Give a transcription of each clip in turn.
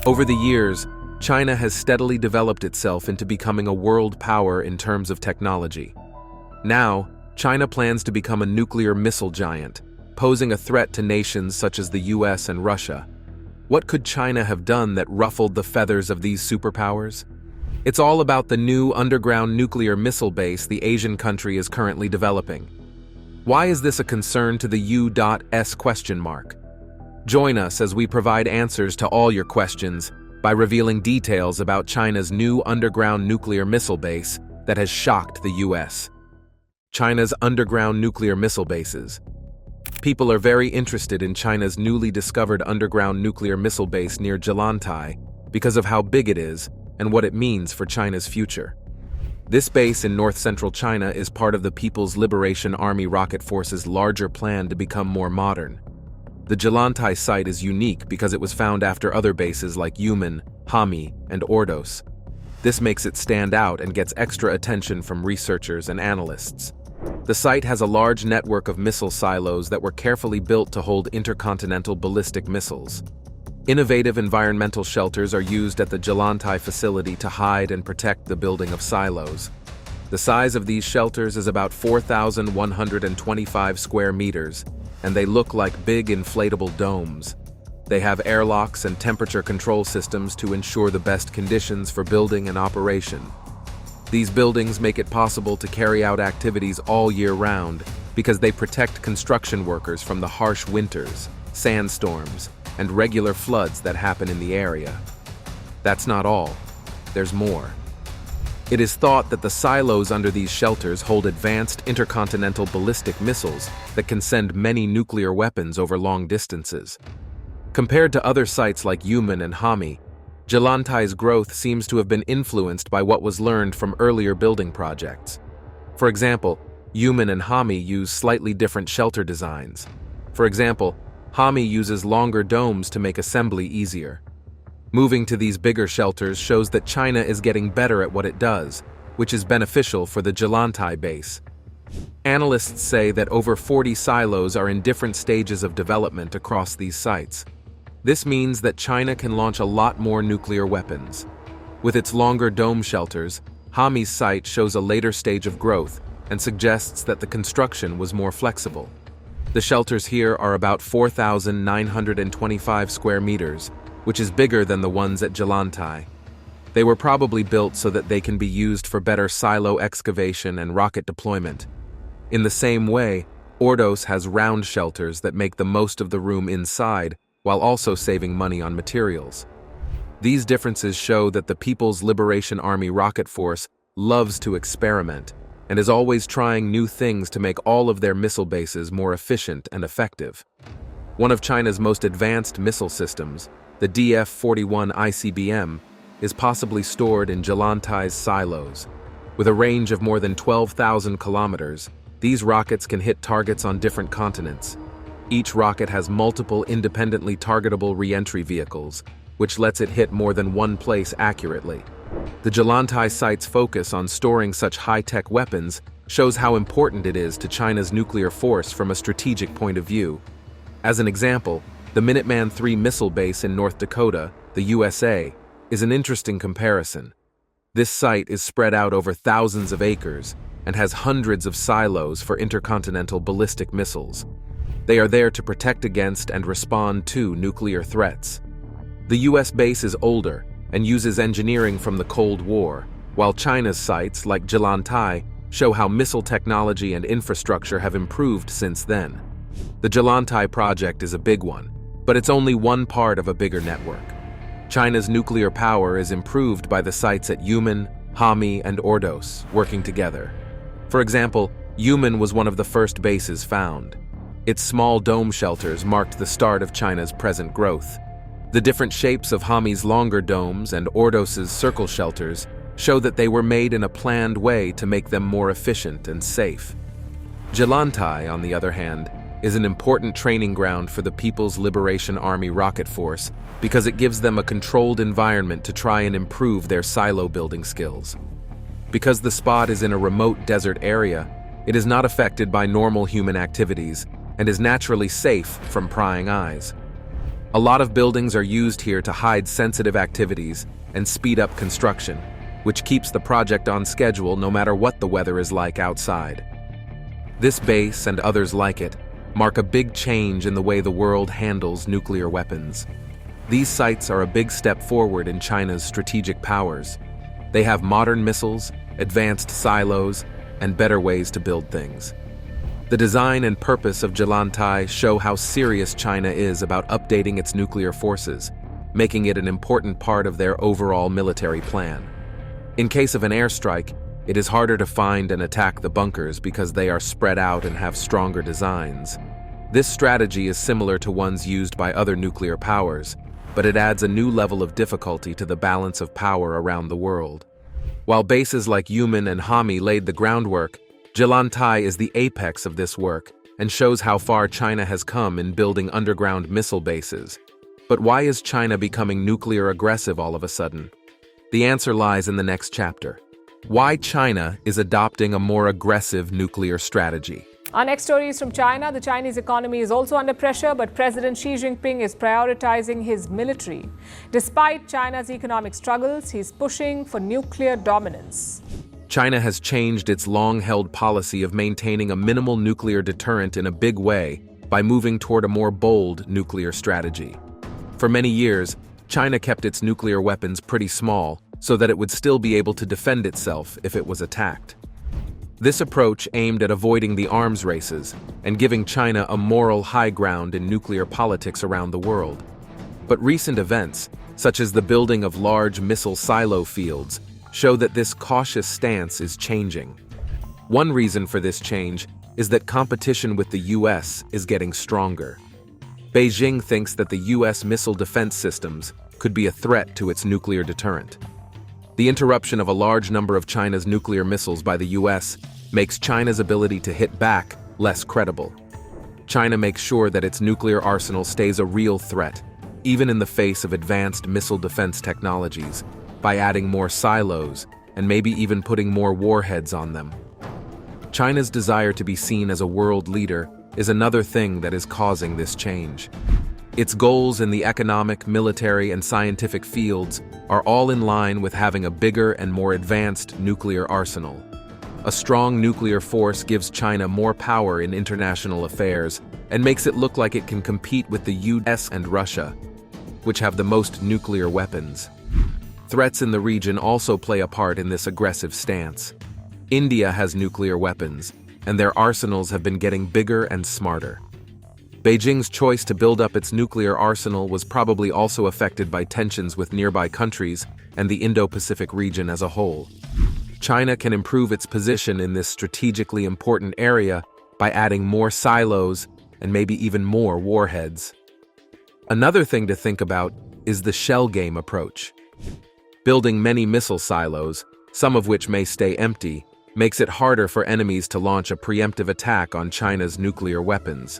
Over the years, China has steadily developed itself into becoming a world power in terms of technology. Now, China plans to become a nuclear missile giant, posing a threat to nations such as the US and Russia. What could China have done that ruffled the feathers of these superpowers? It's all about the new underground nuclear missile base the Asian country is currently developing. Why is this a concern to the U.S question mark? Join us as we provide answers to all your questions by revealing details about China's new underground nuclear missile base that has shocked the US. China's underground nuclear missile bases. People are very interested in China's newly discovered underground nuclear missile base near Jilantai because of how big it is and what it means for China's future. This base in north-central China is part of the People's Liberation Army Rocket Force's larger plan to become more modern. The Jilantai site is unique because it was found after other bases like Yumen, Hami, and Ordos. This makes it stand out and gets extra attention from researchers and analysts. The site has a large network of missile silos that were carefully built to hold intercontinental ballistic missiles. Innovative environmental shelters are used at the Jilantai facility to hide and protect the building of silos. The size of these shelters is about 4,125 square meters, and they look like big inflatable domes. They have airlocks and temperature control systems to ensure the best conditions for building and operation. These buildings make it possible to carry out activities all year round because they protect construction workers from the harsh winters, sandstorms, and regular floods that happen in the area. That's not all. There's more. It is thought that the silos under these shelters hold advanced intercontinental ballistic missiles that can send many nuclear weapons over long distances. Compared to other sites like Yumen and Hami, Jilantai's growth seems to have been influenced by what was learned from earlier building projects. For example, Yumen and Hami use slightly different shelter designs. For example, Hami uses longer domes to make assembly easier. Moving to these bigger shelters shows that China is getting better at what it does, which is beneficial for the Jilantai base. Analysts say that over 40 silos are in different stages of development across these sites. This means that China can launch a lot more nuclear weapons. With its longer dome shelters, Hami's site shows a later stage of growth and suggests that the construction was more flexible. The shelters here are about 4,925 square meters, which is bigger than the ones at Jilantai. They were probably built so that they can be used for better silo excavation and rocket deployment. In the same way, Ordos has round shelters that make the most of the room inside while also saving money on materials. These differences show that the People's Liberation Army Rocket Force loves to experiment and is always trying new things to make all of their missile bases more efficient and effective. One of China's most advanced missile systems, the DF-41 ICBM, is possibly stored in Jilantai's silos. With a range of more than 12,000 kilometers, these rockets can hit targets on different continents. Each rocket has multiple independently targetable re-entry vehicles, which lets it hit more than one place accurately. The Jilantai site's focus on storing such high-tech weapons shows how important it is to China's nuclear force from a strategic point of view. As an example, the Minuteman III missile base in North Dakota, the USA, is an interesting comparison. This site is spread out over thousands of acres and has hundreds of silos for intercontinental ballistic missiles. They are there to protect against and respond to nuclear threats. The US base is older and uses engineering from the Cold War, while China's sites, like Jilantai, show how missile technology and infrastructure have improved since then. The Jilantai project is a big one, but it's only one part of a bigger network. China's nuclear power is improved by the sites at Yumen, Hami, and Ordos working together. For example, Yumen was one of the first bases found. Its small dome shelters marked the start of China's present growth. The different shapes of Hami's longer domes and Ordos's circle shelters show that they were made in a planned way to make them more efficient and safe. Jilantai, on the other hand, is an important training ground for the People's Liberation Army Rocket Force because it gives them a controlled environment to try and improve their silo building skills. Because the spot is in a remote desert area, it is not affected by normal human activities and is naturally safe from prying eyes. A lot of buildings are used here to hide sensitive activities and speed up construction, which keeps the project on schedule no matter what the weather is like outside. This base and others like it mark a big change in the way the world handles nuclear weapons. These sites are a big step forward in China's strategic powers. They have modern missiles, advanced silos, and better ways to build things. The design and purpose of Jilantai show how serious China is about updating its nuclear forces, making it an important part of their overall military plan. In case of an airstrike, it is harder to find and attack the bunkers because they are spread out and have stronger designs. This strategy is similar to ones used by other nuclear powers, but it adds a new level of difficulty to the balance of power around the world. While bases like Yumen and Hami laid the groundwork, Jilantai is the apex of this work and shows how far China has come in building underground missile bases. But why is China becoming nuclear aggressive all of a sudden? The answer lies in the next chapter. Why China is adopting a more aggressive nuclear strategy. Our next story is from China. The Chinese economy is also under pressure, but President Xi Jinping is prioritizing his military. Despite China's economic struggles, he's pushing for nuclear dominance. China has changed its long-held policy of maintaining a minimal nuclear deterrent in a big way by moving toward a more bold nuclear strategy. For many years, China kept its nuclear weapons pretty small so that it would still be able to defend itself if it was attacked. This approach aimed at avoiding the arms races and giving China a moral high ground in nuclear politics around the world. But recent events, such as the building of large missile silo fields, show that this cautious stance is changing. One reason for this change is that competition with the US is getting stronger. Beijing thinks that the US missile defense systems could be a threat to its nuclear deterrent. The interruption of a large number of China's nuclear missiles by the US makes China's ability to hit back less credible. China makes sure that its nuclear arsenal stays a real threat, even in the face of advanced missile defense technologies, by adding more silos and maybe even putting more warheads on them. China's desire to be seen as a world leader is another thing that is causing this change. Its goals in the economic, military, and scientific fields are all in line with having a bigger and more advanced nuclear arsenal. A strong nuclear force gives China more power in international affairs and makes it look like it can compete with the US and Russia, which have the most nuclear weapons. Threats in the region also play a part in this aggressive stance. India has nuclear weapons, and their arsenals have been getting bigger and smarter. Beijing's choice to build up its nuclear arsenal was probably also affected by tensions with nearby countries and the Indo-Pacific region as a whole. China can improve its position in this strategically important area by adding more silos and maybe even more warheads. Another thing to think about is the shell game approach. Building many missile silos, some of which may stay empty, makes it harder for enemies to launch a preemptive attack on China's nuclear weapons.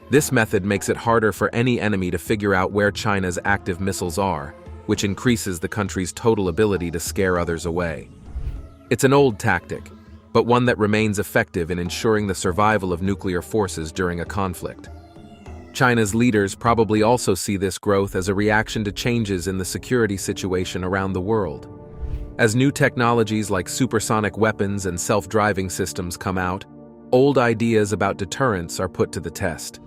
This method makes it harder for any enemy to figure out where China's active missiles are, which increases the country's total ability to scare others away. It's an old tactic, but one that remains effective in ensuring the survival of nuclear forces during a conflict. China's leaders probably also see this growth as a reaction to changes in the security situation around the world. As new technologies like supersonic weapons and self-driving systems come out, old ideas about deterrence are put to the test.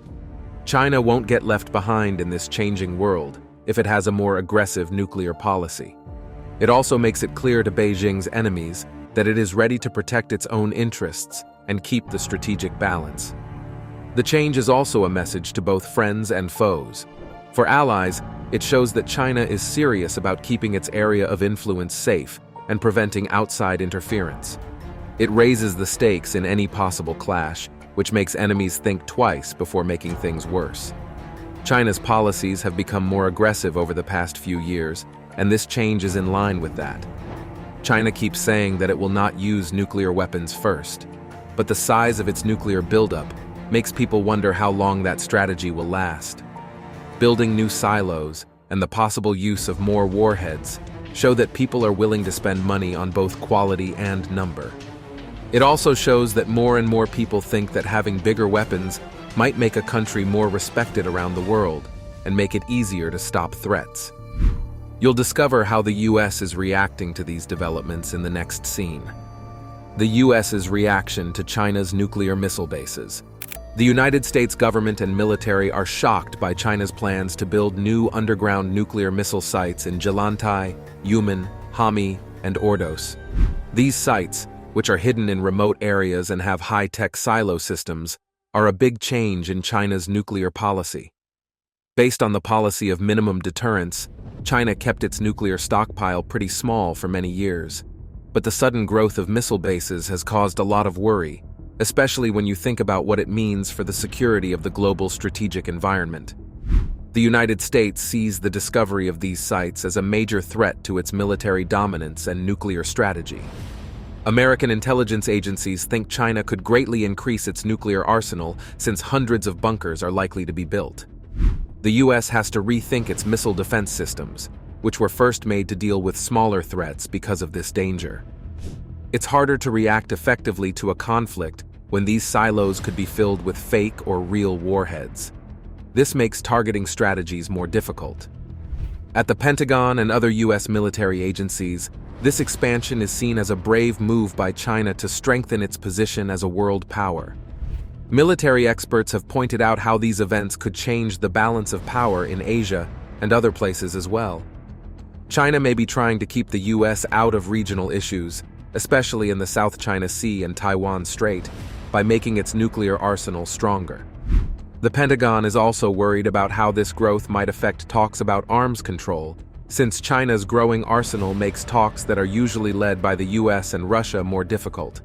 China won't get left behind in this changing world if it has a more aggressive nuclear policy. It also makes it clear to Beijing's enemies that it is ready to protect its own interests and keep the strategic balance. The change is also a message to both friends and foes. For allies, it shows that China is serious about keeping its area of influence safe and preventing outside interference. It raises the stakes in any possible clash, which makes enemies think twice before making things worse. China's policies have become more aggressive over the past few years, and this change is in line with that. China keeps saying that it will not use nuclear weapons first, but the size of its nuclear buildup makes people wonder how long that strategy will last. Building new silos and the possible use of more warheads show that people are willing to spend money on both quality and number. It also shows that more and more people think that having bigger weapons might make a country more respected around the world, and make it easier to stop threats. You'll discover how the US is reacting to these developments in the next scene. The US's reaction to China's nuclear missile bases. The United States government and military are shocked by China's plans to build new underground nuclear missile sites in Jalantai, Yumen, Hami, and Ordos. These sites, which are hidden in remote areas and have high-tech silo systems, are a big change in China's nuclear policy. Based on the policy of minimum deterrence, China kept its nuclear stockpile pretty small for many years. But the sudden growth of missile bases has caused a lot of worry, especially when you think about what it means for the security of the global strategic environment. The United States sees the discovery of these sites as a major threat to its military dominance and nuclear strategy. American intelligence agencies think China could greatly increase its nuclear arsenal since hundreds of bunkers are likely to be built. The US has to rethink its missile defense systems, which were first made to deal with smaller threats because of this danger. It's harder to react effectively to a conflict when these silos could be filled with fake or real warheads. This makes targeting strategies more difficult. At the Pentagon and other US military agencies, this expansion is seen as a brave move by China to strengthen its position as a world power. Military experts have pointed out how these events could change the balance of power in Asia and other places as well. China may be trying to keep the US out of regional issues, especially in the South China Sea and Taiwan Strait, by making its nuclear arsenal stronger. The Pentagon is also worried about how this growth might affect talks about arms control, since China's growing arsenal makes talks that are usually led by the US and Russia more difficult.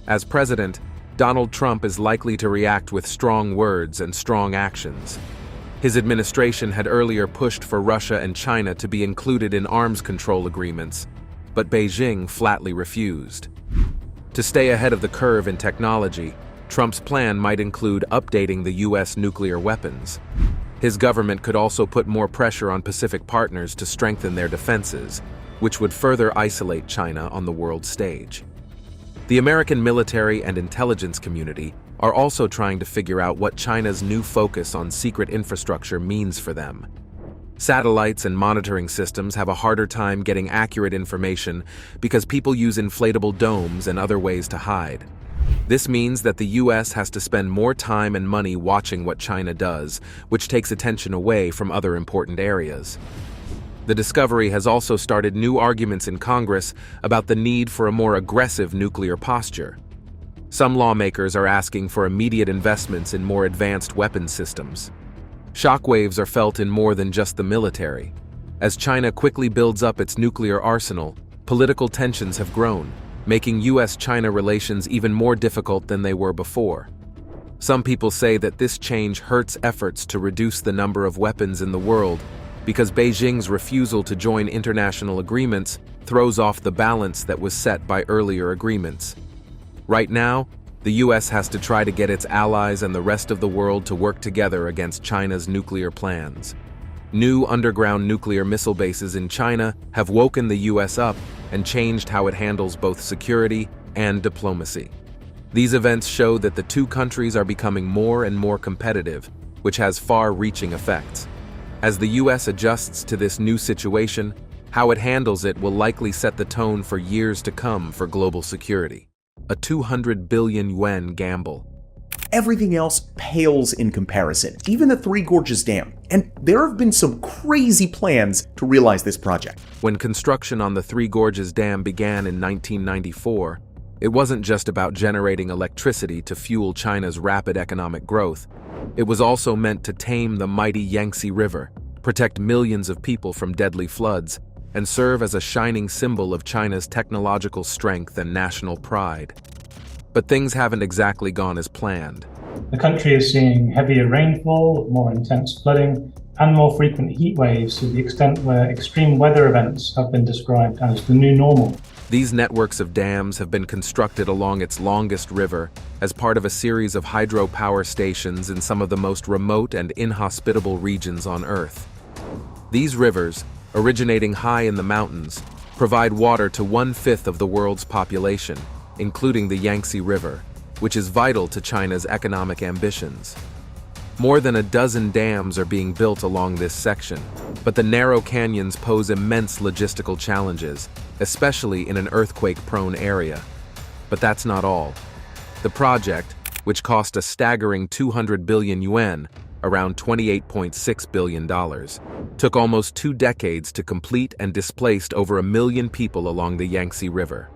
As president, Donald Trump is likely to react with strong words and strong actions. His administration had earlier pushed for Russia and China to be included in arms control agreements, but Beijing flatly refused. To stay ahead of the curve in technology, Trump's plan might include updating the US nuclear weapons. His government could also put more pressure on Pacific partners to strengthen their defenses, which would further isolate China on the world stage. The American military and intelligence community are also trying to figure out what China's new focus on secret infrastructure means for them. Satellites and monitoring systems have a harder time getting accurate information because people use inflatable domes and other ways to hide. This means that the US has to spend more time and money watching what China does, which takes attention away from other important areas. The discovery has also started new arguments in Congress about the need for a more aggressive nuclear posture. Some lawmakers are asking for immediate investments in more advanced weapons systems. Shockwaves are felt in more than just the military. As China quickly builds up its nuclear arsenal, political tensions have grown, making US-China relations even more difficult than they were before. Some people say that this change hurts efforts to reduce the number of weapons in the world because Beijing's refusal to join international agreements throws off the balance that was set by earlier agreements. Right now, the US has to try to get its allies and the rest of the world to work together against China's nuclear plans. New underground nuclear missile bases in China have woken the US up and changed how it handles both security and diplomacy. These events show that the two countries are becoming more and more competitive, which has far-reaching effects. As the US adjusts to this new situation, how it handles it will likely set the tone for years to come for global security. A 200 billion yuan gamble. Everything else pales in comparison, even the Three Gorges Dam, and there have been some crazy plans to realize this project. When construction on the Three Gorges Dam began in 1994, it wasn't just about generating electricity to fuel China's rapid economic growth. It was also meant to tame the mighty Yangtze River, protect millions of people from deadly floods, and serve as a shining symbol of China's technological strength and national pride. But things haven't exactly gone as planned. The country is seeing heavier rainfall, more intense flooding, and more frequent heat waves to the extent where extreme weather events have been described as the new normal. These networks of dams have been constructed along its longest river as part of a series of hydropower stations in some of the most remote and inhospitable regions on Earth. These rivers, originating high in the mountains, provide water to 1/5 of the world's population, including the Yangtze River, which is vital to China's economic ambitions. More than a dozen dams are being built along this section, but the narrow canyons pose immense logistical challenges, especially in an earthquake-prone area. But that's not all. The project, which cost a staggering 200 billion yuan, around $28.6 billion, took almost 2 decades to complete and displaced over 1 million people along the Yangtze River.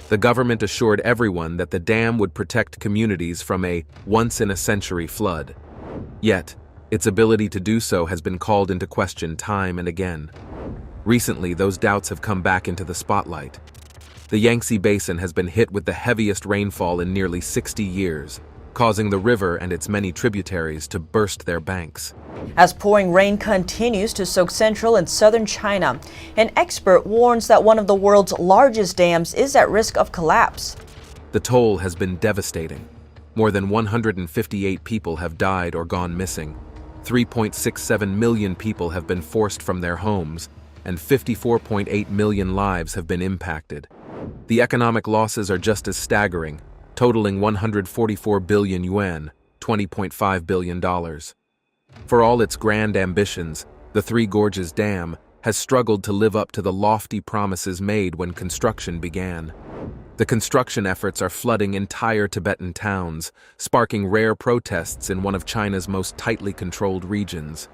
The government assured everyone that the dam would protect communities from a once-in-a-century flood. Yet, its ability to do so has been called into question time and again. Recently, those doubts have come back into the spotlight. The Yangtze Basin has been hit with the heaviest rainfall in nearly 60 years, causing the river and its many tributaries to burst their banks. As pouring rain continues to soak central and southern China, an expert warns that one of the world's largest dams is at risk of collapse. The toll has been devastating. More than 158 people have died or gone missing. 3.67 million people have been forced from their homes, and 54.8 million lives have been impacted. The economic losses are just as staggering, totaling 144 billion yuan, $20.5 billion. For all its grand ambitions, the Three Gorges Dam has struggled to live up to the lofty promises made when construction began. The construction efforts are flooding entire Tibetan towns, sparking rare protests in one of China's most tightly controlled regions.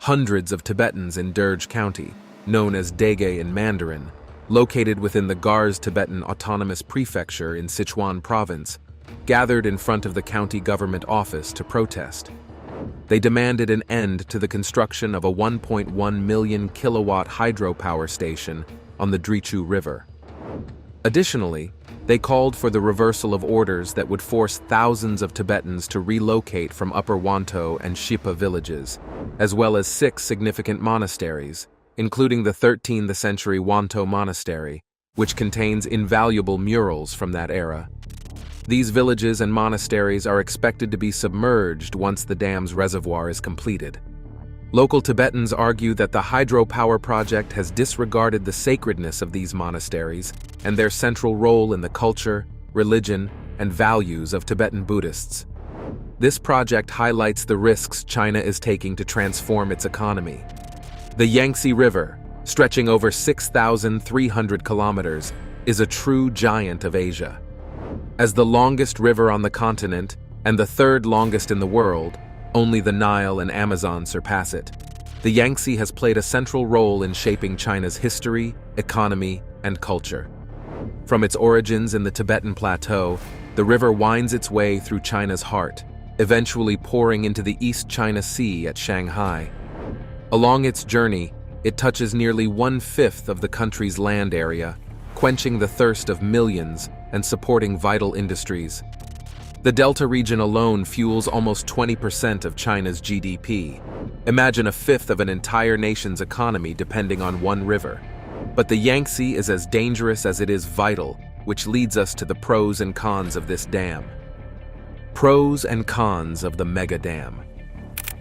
Hundreds of Tibetans in Derge County, known as Dege in Mandarin, located within the Gars Tibetan Autonomous Prefecture in Sichuan Province, gathered in front of the county government office to protest. They demanded an end to the construction of a 1.1 million kilowatt hydropower station on the Drichu River. Additionally, they called for the reversal of orders that would force thousands of Tibetans to relocate from Upper Wantou and Shipa villages, as well as 6 significant monasteries, including the 13th century Wantou Monastery, which contains invaluable murals from that era. These villages and monasteries are expected to be submerged once the dam's reservoir is completed. Local Tibetans argue that the hydropower project has disregarded the sacredness of these monasteries and their central role in the culture, religion, and values of Tibetan Buddhists. This project highlights the risks China is taking to transform its economy. The Yangtze River, stretching over 6,300 kilometers, is a true giant of Asia. As the longest river on the continent and the 3rd longest in the world, only the Nile and Amazon surpass it. The Yangtze has played a central role in shaping China's history, economy, and culture. From its origins in the Tibetan Plateau, the river winds its way through China's heart, eventually pouring into the East China Sea at Shanghai. Along its journey, it touches nearly 1/5 of the country's land area, quenching the thirst of millions and supporting vital industries. The Delta region alone fuels almost 20% of China's GDP. Imagine 1/5 of an entire nation's economy depending on one river. But the Yangtze is as dangerous as it is vital, which leads us to the pros and cons of this dam. Pros and cons of the mega dam.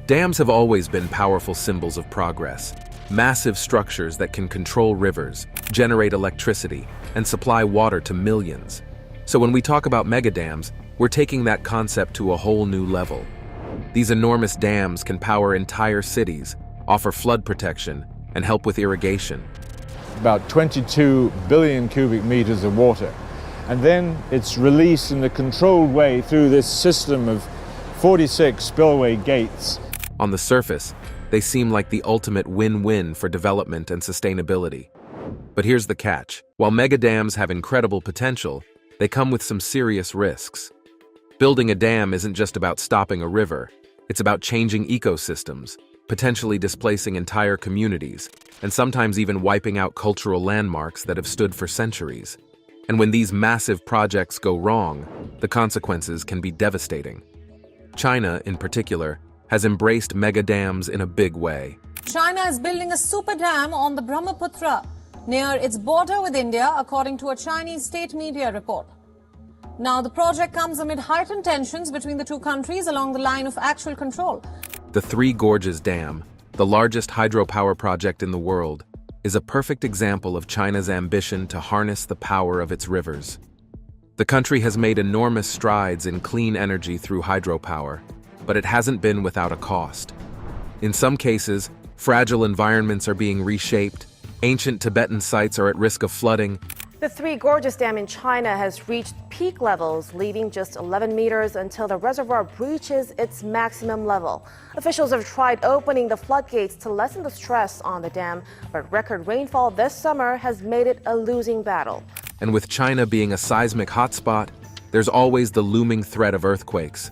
Dams have always been powerful symbols of progress. Massive structures that can control rivers, generate electricity, and supply water to millions. So when we talk about megadams, we're taking that concept to a whole new level. These enormous dams can power entire cities, offer flood protection, and help with irrigation. About 22 billion cubic meters of water. And then it's released in a controlled way through this system of 46 spillway gates. On the surface, they seem like the ultimate win-win for development and sustainability. But here's the catch. While megadams have incredible potential, they come with some serious risks. Building a dam isn't just about stopping a river. It's about changing ecosystems, potentially displacing entire communities, and sometimes even wiping out cultural landmarks that have stood for centuries. And when these massive projects go wrong, the consequences can be devastating. China, in particular, has embraced megadams in a big way. China is building a super dam on the Brahmaputra near its border with India, according to a Chinese state media report. Now, the project comes amid heightened tensions between the two countries along the line of actual control. The Three Gorges Dam, the largest hydropower project in the world, is a perfect example of China's ambition to harness the power of its rivers. The country has made enormous strides in clean energy through hydropower. but it hasn't been without a cost. In some cases, fragile environments are being reshaped, ancient Tibetan sites are at risk of flooding. The Three Gorges Dam in China has reached peak levels, leaving just 11 meters until the reservoir breaches its maximum level. Officials have tried opening the floodgates to lessen the stress on the dam, but record rainfall this summer has made it a losing battle. And with China being a seismic hotspot, there's always the looming threat of earthquakes.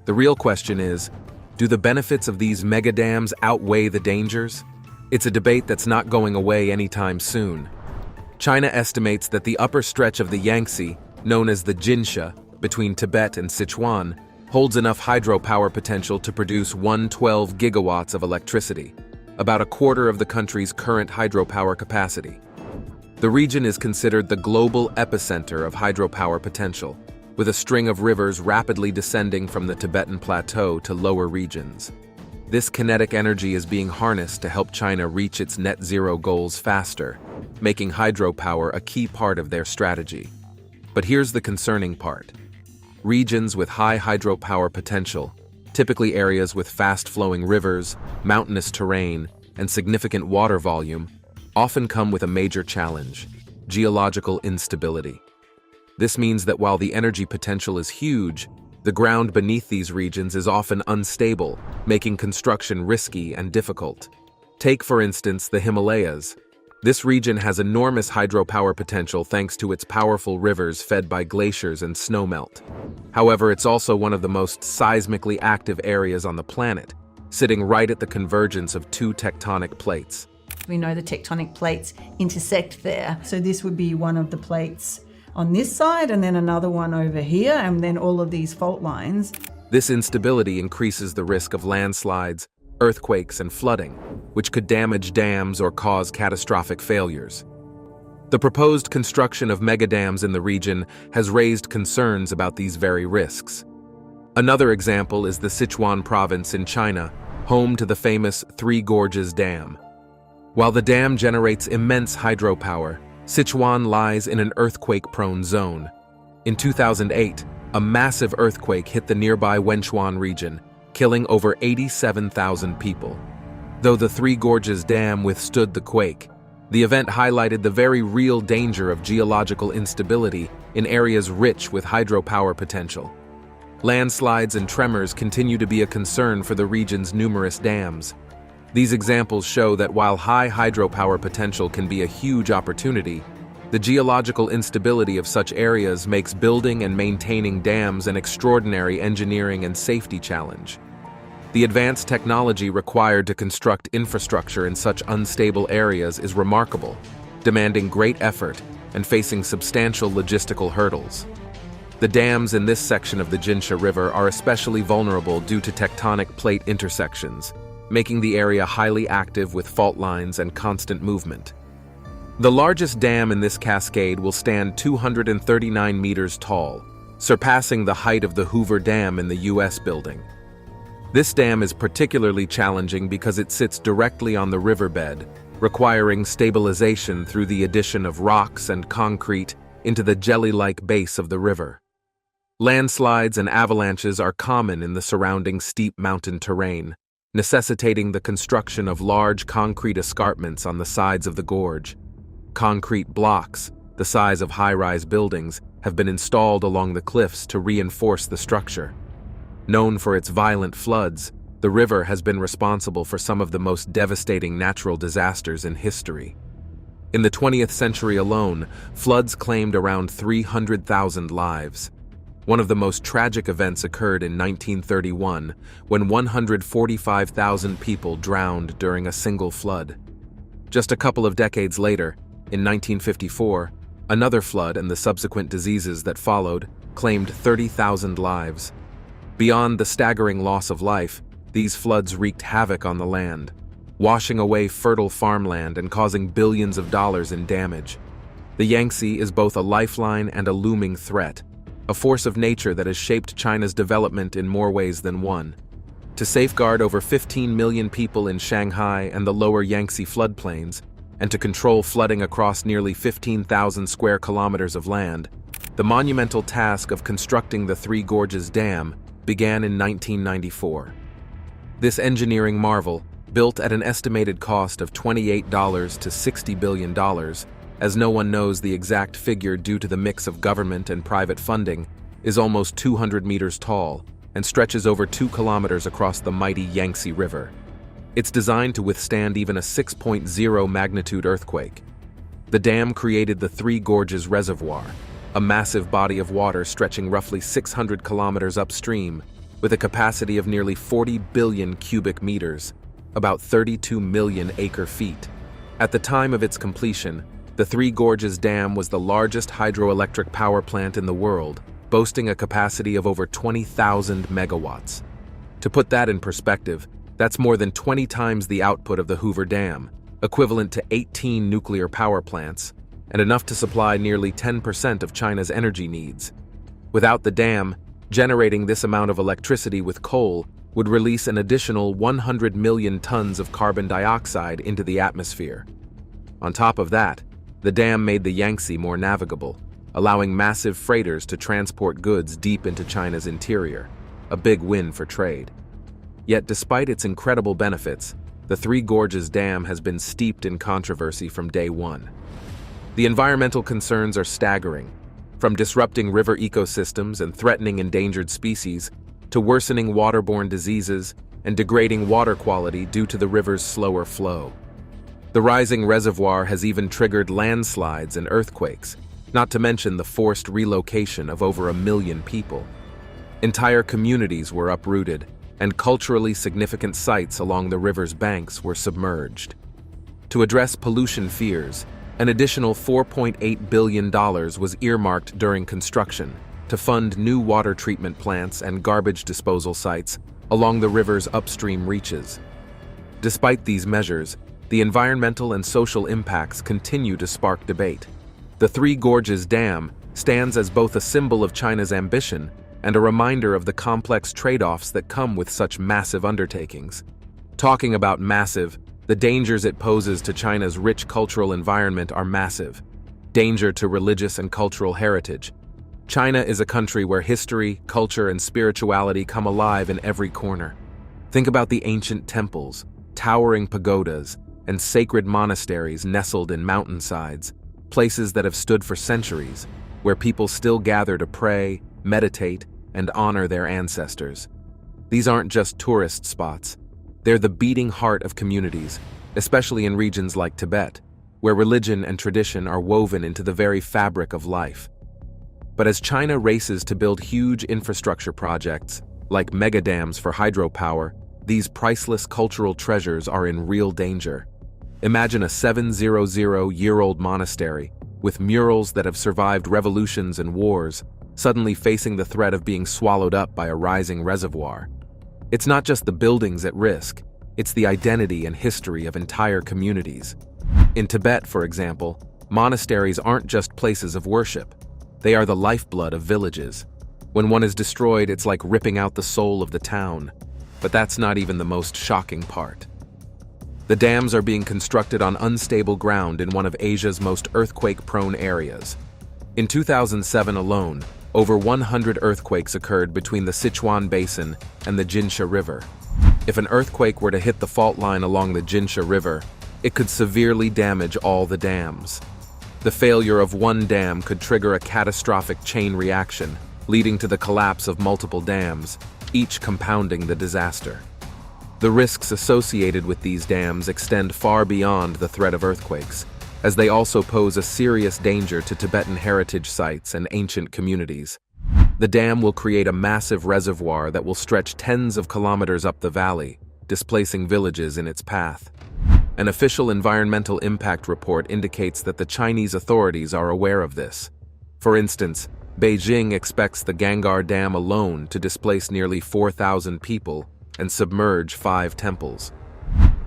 The real question is, do the benefits of these mega dams outweigh the dangers? It's a debate that's not going away anytime soon. China estimates that the upper stretch of the Yangtze, known as the Jinsha, between Tibet and Sichuan, holds enough hydropower potential to produce 112 gigawatts of electricity, about a quarter of the country's current hydropower capacity. The region is considered the global epicenter of hydropower potential, with a string of rivers rapidly descending from the Tibetan plateau to lower regions. This kinetic energy is being harnessed to help China reach its net zero goals faster, making hydropower a key part of their strategy. But here's the concerning part. Regions with high hydropower potential, typically areas with fast-flowing rivers, mountainous terrain, and significant water volume, often come with a major challenge: geological instability. This means that while the energy potential is huge, the ground beneath these regions is often unstable, making construction risky and difficult. Take, for instance, the Himalayas. This region has enormous hydropower potential thanks to its powerful rivers fed by glaciers and snowmelt. However, it's also one of the most seismically active areas on the planet, sitting right at the convergence of two tectonic plates. We know the tectonic plates intersect there, so this would be one of the plates on this side and then another one over here, and then all of these fault lines. This instability increases the risk of landslides, earthquakes, and flooding, which could damage dams or cause catastrophic failures. The proposed construction of megadams in the region has raised concerns about these very risks. Another example is the Sichuan province in China, home to the famous Three Gorges Dam. While the dam generates immense hydropower, Sichuan lies in an earthquake-prone zone. In 2008, a massive earthquake hit the nearby Wenchuan region, killing over 87,000 people. Though the Three Gorges Dam withstood the quake, the event highlighted the very real danger of geological instability in areas rich with hydropower potential. Landslides and tremors continue to be a concern for the region's numerous dams. These examples show that while high hydropower potential can be a huge opportunity, the geological instability of such areas makes building and maintaining dams an extraordinary engineering and safety challenge. The advanced technology required to construct infrastructure in such unstable areas is remarkable, demanding great effort and facing substantial logistical hurdles. The dams in this section of the Jinsha River are especially vulnerable due to tectonic plate intersections, making the area highly active with fault lines and constant movement. The largest dam in this cascade will stand 239 meters tall, surpassing the height of the Hoover Dam in the U.S. building. This dam is particularly challenging because it sits directly on the riverbed, requiring stabilization through the addition of rocks and concrete into the jelly-like base of the river. Landslides and avalanches are common in the surrounding steep mountain terrain, necessitating the construction of large concrete escarpments on the sides of the gorge. Concrete blocks, the size of high-rise buildings, have been installed along the cliffs to reinforce the structure. Known for its violent floods, the river has been responsible for some of the most devastating natural disasters in history. In the 20th century alone, floods claimed around 300,000 lives. One of the most tragic events occurred in 1931, when 145,000 people drowned during a single flood. Just a couple of decades later, in 1954, another flood and the subsequent diseases that followed claimed 30,000 lives. Beyond the staggering loss of life, these floods wreaked havoc on the land, washing away fertile farmland and causing billions of dollars in damage. The Yangtze is both a lifeline and a looming threat, a force of nature that has shaped China's development in more ways than one. To safeguard over 15 million people in Shanghai and the lower Yangtze floodplains, and to control flooding across nearly 15,000 square kilometers of land, the monumental task of constructing the Three Gorges Dam began in 1994. This engineering marvel, built at an estimated cost of $28 to $60 billion, as no one knows the exact figure due to the mix of government and private funding, is almost 200 meters tall and stretches over 2 kilometers across the mighty Yangtze River. It's designed to withstand even a 6.0 magnitude earthquake. The dam created the Three Gorges Reservoir, a massive body of water stretching roughly 600 kilometers upstream, with a capacity of nearly 40 billion cubic meters, about 32 million acre-feet. At the time of its completion, the Three Gorges Dam was the largest hydroelectric power plant in the world, boasting a capacity of over 20,000 megawatts. To put that in perspective, that's more than 20 times the output of the Hoover Dam, equivalent to 18 nuclear power plants, and enough to supply nearly 10% of China's energy needs. Without the dam, generating this amount of electricity with coal would release an additional 100 million tons of carbon dioxide into the atmosphere. On top of that, the dam made the Yangtze more navigable, allowing massive freighters to transport goods deep into China's interior, a big win for trade. Yet despite its incredible benefits, the Three Gorges Dam has been steeped in controversy from day one. The environmental concerns are staggering, from disrupting river ecosystems and threatening endangered species to worsening waterborne diseases and degrading water quality due to the river's slower flow. The rising reservoir has even triggered landslides and earthquakes, not to mention the forced relocation of over 1 million people. Entire communities were uprooted, and culturally significant sites along the river's banks were submerged. To address pollution fears, an additional $4.8 billion was earmarked during construction to fund new water treatment plants and garbage disposal sites along the river's upstream reaches. Despite these measures, the environmental and social impacts continue to spark debate. The Three Gorges Dam stands as both a symbol of China's ambition and a reminder of the complex trade-offs that come with such massive undertakings. Talking about massive, the dangers it poses to China's rich cultural environment are massive. Danger to religious and cultural heritage. China is a country where history, culture, and spirituality come alive in every corner. Think about the ancient temples, towering pagodas, and sacred monasteries nestled in mountainsides, places that have stood for centuries, where people still gather to pray, meditate, and honor their ancestors. These aren't just tourist spots. They're the beating heart of communities, especially in regions like Tibet, where religion and tradition are woven into the very fabric of life. But as China races to build huge infrastructure projects, like mega dams for hydropower, these priceless cultural treasures are in real danger. Imagine a 700-year-old monastery, with murals that have survived revolutions and wars, suddenly facing the threat of being swallowed up by a rising reservoir. It's not just the buildings at risk, it's the identity and history of entire communities. In Tibet, for example, monasteries aren't just places of worship. They are the lifeblood of villages. When one is destroyed, it's like ripping out the soul of the town. But that's not even the most shocking part. The dams are being constructed on unstable ground in one of Asia's most earthquake-prone areas. In 2007 alone, over 100 earthquakes occurred between the Sichuan Basin and the Jinsha River. If an earthquake were to hit the fault line along the Jinsha River, it could severely damage all the dams. The failure of one dam could trigger a catastrophic chain reaction, leading to the collapse of multiple dams, each compounding the disaster. The risks associated with these dams extend far beyond the threat of earthquakes, as they also pose a serious danger to Tibetan heritage sites and ancient communities. The dam will create a massive reservoir that will stretch tens of kilometers up the valley, displacing villages in its path. An official environmental impact report indicates that the Chinese authorities are aware of this. For instance, Beijing expects the Gangar Dam alone to displace nearly 4,000 people and submerge 5 temples.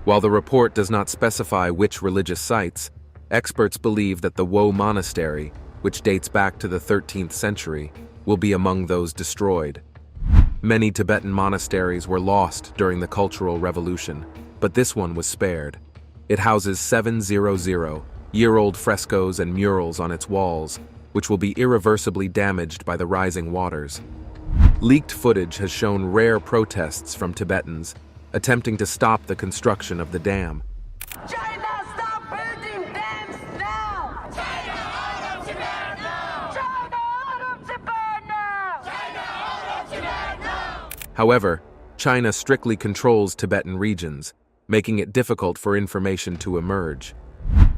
While the report does not specify which religious sites, experts believe that the Wo Monastery, which dates back to the 13th century, will be among those destroyed. Many Tibetan monasteries were lost during the Cultural Revolution, but this one was spared. It houses 700-year-old frescoes and murals on its walls, which will be irreversibly damaged by the rising waters. Leaked footage has shown rare protests from Tibetans attempting to stop the construction of the dam. China, stop building dams now! China, out of Tibet now! China, out of Tibet now! China, out of Tibet now! However, China strictly controls Tibetan regions, making it difficult for information to emerge.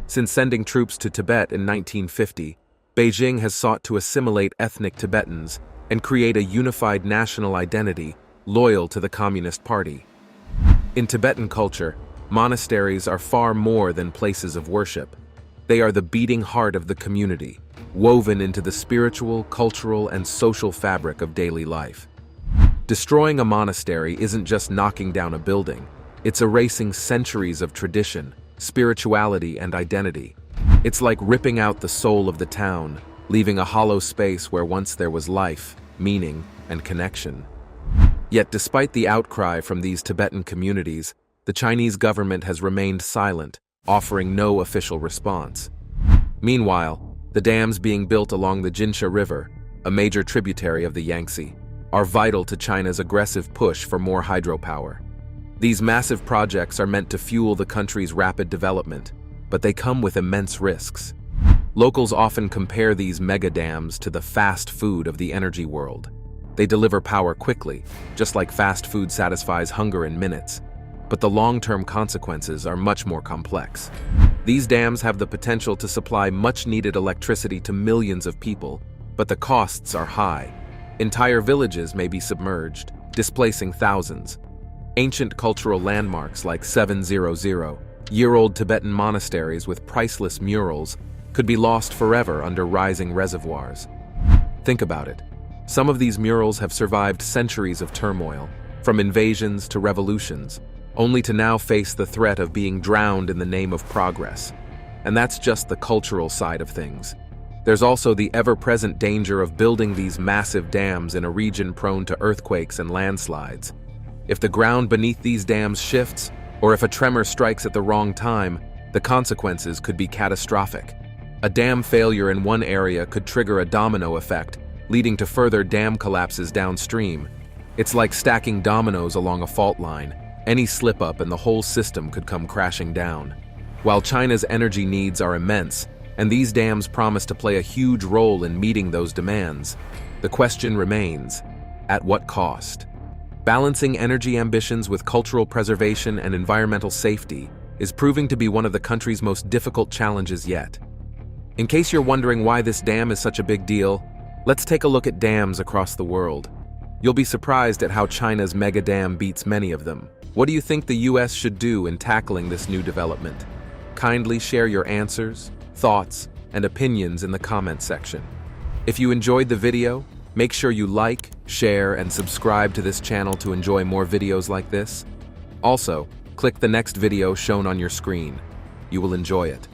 Since sending troops to Tibet in 1950, Beijing has sought to assimilate ethnic Tibetans and create a unified national identity loyal to the Communist Party. In Tibetan culture, monasteries are far more than places of worship. They are the beating heart of the community, woven into the spiritual, cultural, and social fabric of daily life. Destroying a monastery isn't just knocking down a building, it's erasing centuries of tradition, spirituality, and identity. It's like ripping out the soul of the town, leaving a hollow space where once there was life, meaning, and connection. Yet despite the outcry from these Tibetan communities, the Chinese government has remained silent, offering no official response. Meanwhile, the dams being built along the Jinsha River, a major tributary of the Yangtze, are vital to China's aggressive push for more hydropower. These massive projects are meant to fuel the country's rapid development, but they come with immense risks. Locals often compare these mega dams to the fast food of the energy world. They deliver power quickly, just like fast food satisfies hunger in minutes, but the long-term consequences are much more complex. These dams have the potential to supply much-needed electricity to millions of people, but the costs are high. Entire villages may be submerged, displacing thousands. Ancient cultural landmarks like 700-year-old Tibetan monasteries with priceless murals could be lost forever under rising reservoirs. Think about it. Some of these murals have survived centuries of turmoil, from invasions to revolutions, only to now face the threat of being drowned in the name of progress. And that's just the cultural side of things. There's also the ever-present danger of building these massive dams in a region prone to earthquakes and landslides. If the ground beneath these dams shifts, or if a tremor strikes at the wrong time, the consequences could be catastrophic. A dam failure in one area could trigger a domino effect, leading to further dam collapses downstream. It's like stacking dominoes along a fault line. Any slip-up and the whole system could come crashing down. While China's energy needs are immense, and these dams promise to play a huge role in meeting those demands, the question remains, at what cost? Balancing energy ambitions with cultural preservation and environmental safety is proving to be one of the country's most difficult challenges yet. In case you're wondering why this dam is such a big deal, let's take a look at dams across the world. You'll be surprised at how China's mega dam beats many of them. What do you think the US should do in tackling this new development? Kindly share your answers, thoughts, and opinions in the comment section. If you enjoyed the video, make sure you like, share, and subscribe to this channel to enjoy more videos like this. Also, click the next video shown on your screen. You will enjoy it.